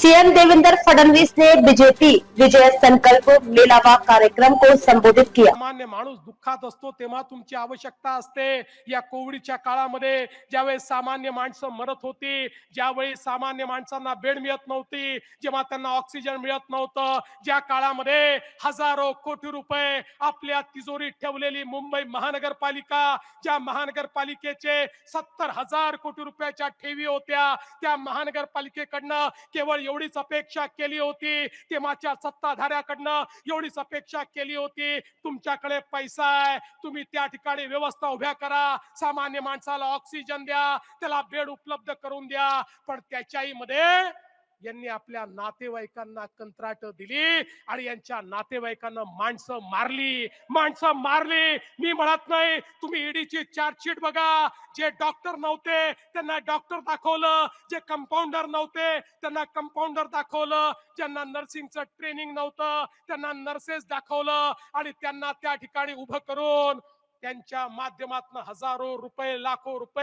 CM Devendra Fadnavis ने BJP विजय संकल्प मेलावा कार्यक्रम को संबोधित किया। सामान्य माणूस दुःखात असतो तेव्हा तुमची आवश्यकता असते। या कोविडच्या काळामध्ये ज्यावेळेस सामान्य माणसं मरत होती, ज्यावेळी सामान्य माणसांना बेड मिळत नव्हती, जेव्हा त्यांना ऑक्सिजन मिळत नव्हतं, ज्या काळामध्ये हजारो कोटी रुपये आपल्या तिजोरीत ठेवलेली मुंबई महानगरपालिका, ज्या महानगरपालिकेचे 70,000 कोटी रुपयाच्या ठेवी होत्या, त्या महानगरपालिकेकडनं केवळ एवढीच अपेक्षा केली होती, तेव्हाच्या सत्ताधाऱ्याकडनं एवढीच अपेक्षा केली होती, तुमच्याकडे पैसा आहे, तुम्ही त्या ठिकाणी व्यवस्था उभ्या करा, सामान्य माणसाला ऑक्सिजन द्या, त्याला बेड उपलब्ध करून द्या। पण त्याच्याही मध्ये यांनी आपल्या नातेवाईकांना कंत्राट दिली आणि यांच्या नातेवाईकांना माणसं मारली। मी म्हणत नाही, तुम्ही ईडीची चार्जशीट बघा, जे डॉक्टर नव्हते त्यांना डॉक्टर दाखवलं, जे कंपाऊंडर नव्हते त्यांना कंपाऊंडर दाखवलं, ज्यांना नर्सिंगचं ट्रेनिंग नव्हतं त्यांना नर्सेस दाखवलं आणि त्यांना त्या ठिकाणी उभं करून त्यांच्या माध्यमातून हजारो रुपये लाखो रुपये